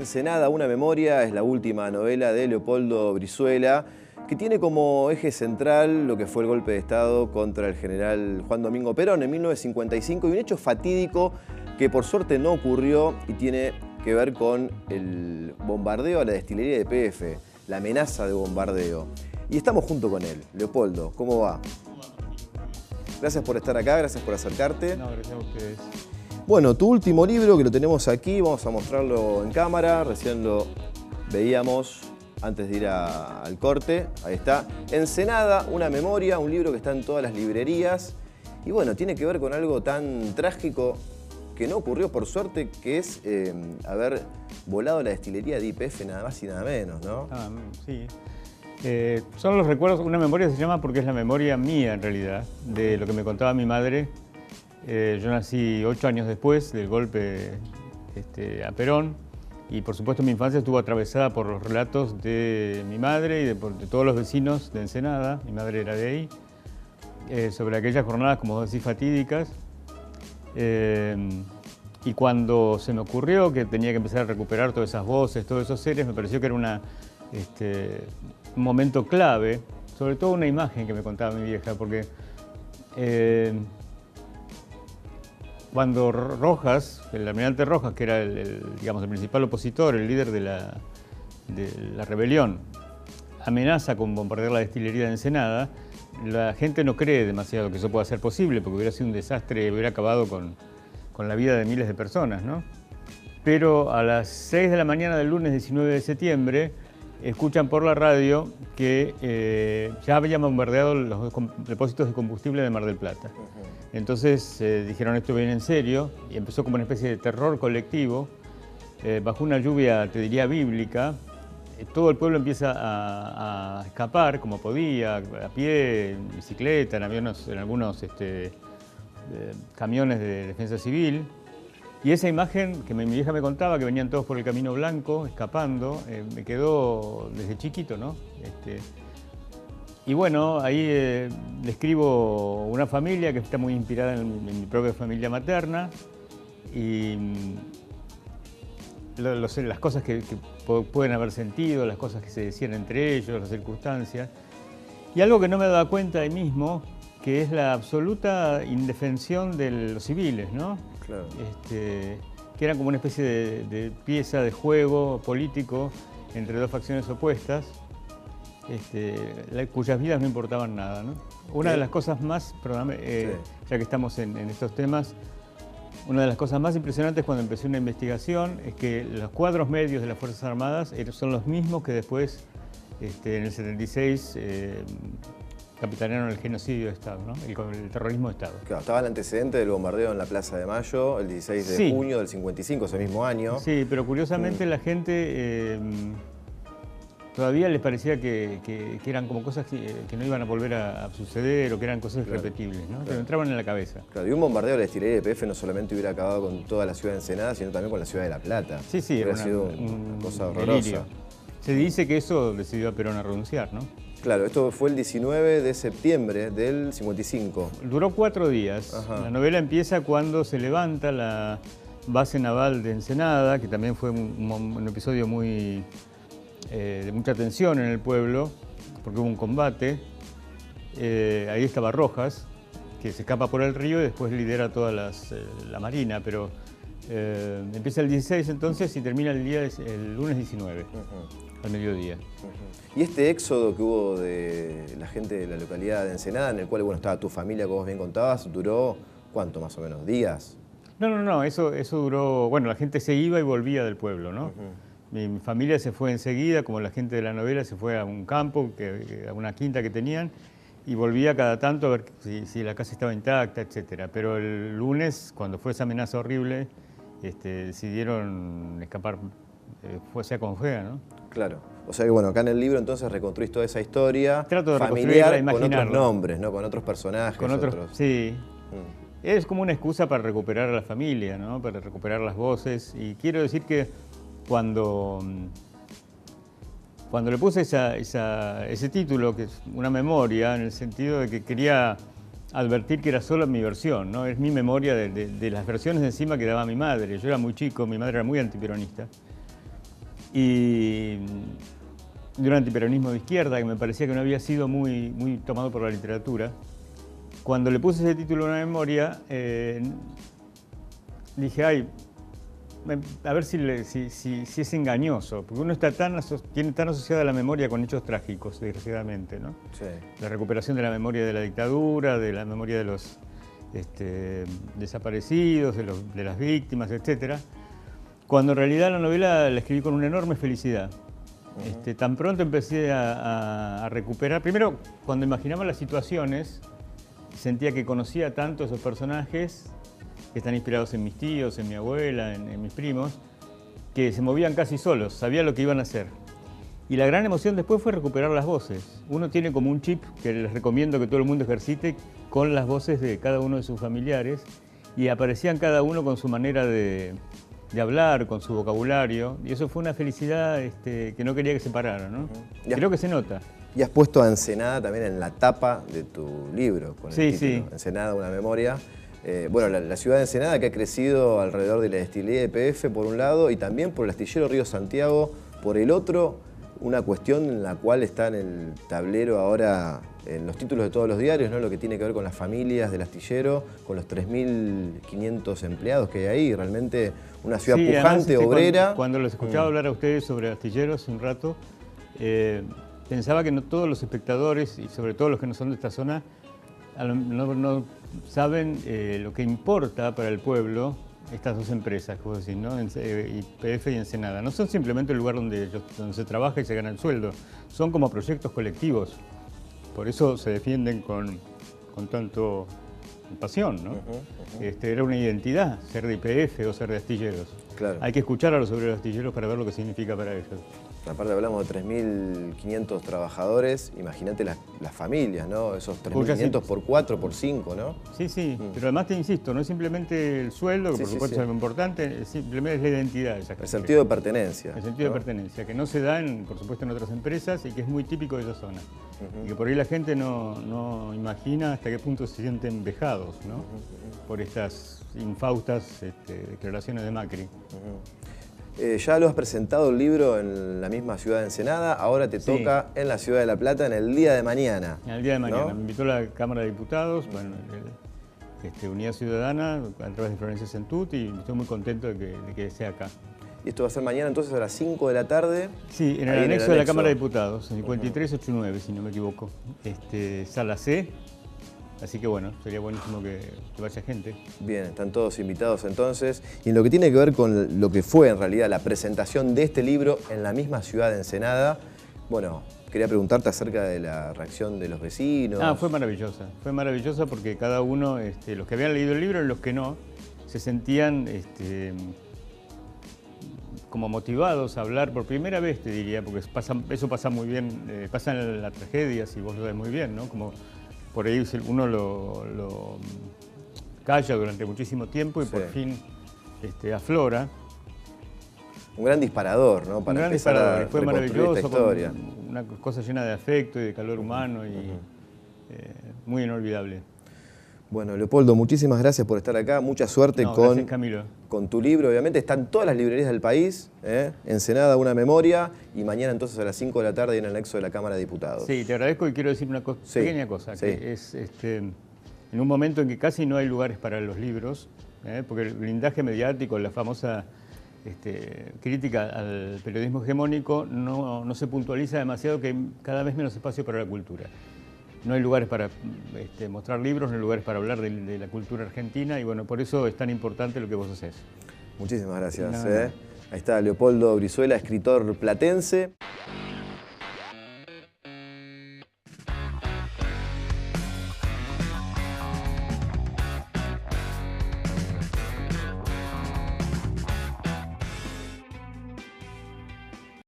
Ensenada, una memoria, es la última novela de Leopoldo Brizuela, que tiene como eje central lo que fue el golpe de Estado contra el general Juan Domingo Perón en 1955 y un hecho fatídico que por suerte no ocurrió y tiene que ver con el bombardeo a la destilería de YPF, la amenaza de bombardeo. Y estamos junto con él. Leopoldo, ¿cómo va? Gracias por estar acá, gracias por acercarte. No, gracias a ustedes. Bueno, tu último libro que lo tenemos aquí, vamos a mostrarlo en cámara, recién lo veíamos antes de ir al corte, ahí está. Ensenada, una memoria, un libro que está en todas las librerías y bueno, tiene que ver con algo tan trágico que no ocurrió por suerte, que es haber volado la destilería de YPF nada más y nada menos, ¿no? Sí. Son los recuerdos, una memoria se llama porque es la memoria mía en realidad, de lo que me contaba mi madre. Yo nací 8 años después del golpe a Perón y por supuesto mi infancia estuvo atravesada por los relatos de mi madre y de todos los vecinos de Ensenada, mi madre era de ahí, sobre aquellas jornadas, como vos decís, fatídicas. Y cuando se me ocurrió que tenía que empezar a recuperar todas esas voces, todos esos seres, me pareció que era un momento clave, sobre todo una imagen que me contaba mi vieja, porque cuando Rojas, el almirante Rojas, que era digamos, el principal opositor, el líder de la rebelión, amenaza con bombardear la destilería de Ensenada, la gente no cree demasiado que eso pueda ser posible, porque hubiera sido un desastre, hubiera acabado con la vida de miles de personas, ¿no? Pero a las 6 de la mañana del lunes 19 de septiembre, escuchan por la radio que ya habían bombardeado los depósitos de combustible de Mar del Plata. Entonces dijeron esto viene en serio y empezó como una especie de terror colectivo. Bajo una lluvia, te diría, bíblica, todo el pueblo empieza a escapar como podía, a pie, en bicicleta, en aviones, en algunos camiones de defensa civil. Y esa imagen que mi vieja me contaba, que venían todos por el Camino Blanco, escapando, me quedó desde chiquito, ¿no? Y bueno, ahí describo una familia que está muy inspirada en mi propia familia materna y las cosas que pueden haber sentido, las cosas que se decían entre ellos, las circunstancias. Y algo que no me daba cuenta ahí mismo, que es la absoluta indefensión de los civiles, ¿no? Claro. Que eran como una especie de pieza de juego político entre dos facciones opuestas, cuyas vidas no importaban nada, ¿no? Una de las cosas más, ya que estamos en estos temas, una de las cosas más impresionantes cuando empecé una investigación es que los cuadros medios de las Fuerzas Armadas son los mismos que después, en el 76, capitanearon el genocidio de Estado, ¿no? El terrorismo de Estado. Claro, estaba el antecedente del bombardeo en la Plaza de Mayo, el 16 de junio del 55, ese mismo año. Sí, pero curiosamente la gente todavía les parecía que eran como cosas que no iban a volver a suceder o que eran cosas irrepetibles, ¿no? Que entraban en la cabeza. Claro, y un bombardeo a la destilería de YPF no solamente hubiera acabado con toda la ciudad de Ensenada, sino también con la ciudad de La Plata. Sí, hubiera sido una cosa horrorosa. Delirio. Se dice que eso decidió a Perón a renunciar, ¿no? Claro, esto fue el 19 de septiembre del 55. Duró 4 días. Ajá. La novela empieza cuando se levanta la base naval de Ensenada, que también fue un episodio de mucha tensión en el pueblo, porque hubo un combate. Ahí estaba Rojas, que se escapa por el río y después lidera toda la marina, pero empieza el 16 entonces y termina el lunes 19, al mediodía. Y este éxodo que hubo de la gente de la localidad de Ensenada, en el cual bueno, estaba tu familia, como vos bien contabas, duró ¿cuánto más o menos? ¿Días? No, eso duró, bueno, la gente se iba y volvía del pueblo, ¿no? Mi familia se fue enseguida, como la gente de la novela se fue a un campo, a una quinta que tenían, y volvía cada tanto a ver si la casa estaba intacta, etc. Pero el lunes, cuando fue esa amenaza horrible, decidieron escapar, sea como fuera, ¿no? Claro. O sea que bueno, acá en el libro entonces reconstruís toda esa historia familiar con otros nombres, ¿no? Con otros personajes. Con otros. Sí. Es como una excusa para recuperar a la familia, ¿no? Para recuperar las voces. Y quiero decir que cuando le puse ese título, que es una memoria, en el sentido de que quería advertir que era solo mi versión, ¿no? Es mi memoria de las versiones de encima que daba mi madre. Yo era muy chico, mi madre era muy antiperonista. y de un antiperonismo de izquierda que me parecía que no había sido muy tomado por la literatura. Cuando le puse ese título a una memoria, dije, ay, a ver si es engañoso, porque uno está tiene tan asociada la memoria con hechos trágicos, desgraciadamente, ¿no? Sí. La recuperación de la memoria de la dictadura, de la memoria de los desaparecidos, de las víctimas, etc. Cuando en realidad la novela la escribí con una enorme felicidad. Tan pronto empecé a recuperar, primero cuando imaginaba las situaciones, sentía que conocía tanto a esos personajes que están inspirados en mis tíos, en mi abuela, en mis primos, que se movían casi solos, sabía lo que iban a hacer. Y la gran emoción después fue recuperar las voces. Uno tiene como un chip que les recomiendo que todo el mundo ejercite con las voces de cada uno de sus familiares, y aparecían cada uno con su manera de hablar, con su vocabulario, y eso fue una felicidad que no quería que se parara, ¿no? Creo que se nota. Y has puesto a Ensenada también en la tapa de tu libro, con el título, sí. Ensenada, una memoria. Bueno, la ciudad de Ensenada, que ha crecido alrededor de la destilería de YPF por un lado, y también por el astillero Río Santiago por el otro, una cuestión en la cual está en el tablero ahora, en los títulos de todos los diarios, ¿no? Lo que tiene que ver con las familias del astillero, con los 3.500 empleados que hay ahí, realmente una ciudad pujante, obrera. Cuando los escuchaba hablar a ustedes sobre astilleros hace un rato, pensaba que no todos los espectadores, y sobre todo los que no son de esta zona, no saben lo que importa para el pueblo estas dos empresas, como decís, ¿no? YPF y Ensenada. No son simplemente el lugar donde se trabaja y se gana el sueldo, son como proyectos colectivos. Por eso se defienden con tanto pasión, ¿no? Era una identidad ser de YPF o ser de astilleros. Claro. Hay que escuchar a los obreros astilleros para ver lo que significa para ellos. Aparte hablamos de 3.500 trabajadores, imagínate las familias, ¿no? Esos 3.500 por 4, por 5, ¿no? Sí, pero además te insisto, no es simplemente el sueldo, que por supuesto es algo importante, simplemente es la identidad de esa gente. El sentido de pertenencia. El sentido de pertenencia, que no se da, por supuesto, en otras empresas y que es muy típico de esa zona. Y que por ahí la gente no imagina hasta qué punto se sienten vejados, ¿no? Por estas infaustas declaraciones de Macri. Ya lo has presentado el libro en la misma ciudad de Ensenada, ahora te toca en la ciudad de La Plata en el día de mañana. En el día de mañana, ¿no? Me invitó la Cámara de Diputados, bueno, Unidad Ciudadana, a través de Florencia Sentut, y estoy muy contento de que sea acá. Y esto va a ser mañana entonces a las 5 de la tarde. Sí, en el anexo de la Cámara de Diputados, en 5389, si no me equivoco, sala C. Así que bueno, sería buenísimo que vaya gente. Bien, están todos invitados entonces. Y en lo que tiene que ver con lo que fue en realidad la presentación de este libro en la misma ciudad de Ensenada, bueno, quería preguntarte acerca de la reacción de los vecinos. Fue maravillosa porque cada uno, los que habían leído el libro y los que no, se sentían como motivados a hablar por primera vez, te diría, porque eso pasa muy bien, pasa en las tragedias y vos lo sabés muy bien, ¿no? Como por ahí uno lo calla durante muchísimo tiempo y por fin aflora. Un gran disparador, ¿no? Para empezar a fue maravilloso, esta historia. Una cosa llena de afecto y de calor humano y muy inolvidable. Bueno, Leopoldo, muchísimas gracias por estar acá. Mucha suerte con tu libro. Obviamente están todas las librerías del país. Ensenada, una memoria. Y mañana entonces a las 5 de la tarde en el anexo de la Cámara de Diputados. Sí, te agradezco y quiero decir una pequeña cosa. Que es en un momento en que casi no hay lugares para los libros, porque el blindaje mediático, la famosa crítica al periodismo hegemónico no se puntualiza demasiado, que hay cada vez menos espacio para la cultura. No hay lugares para mostrar libros, no hay lugares para hablar de la cultura argentina y bueno, por eso es tan importante lo que vos hacés. Muchísimas gracias. Ahí está Leopoldo Brizuela, escritor platense.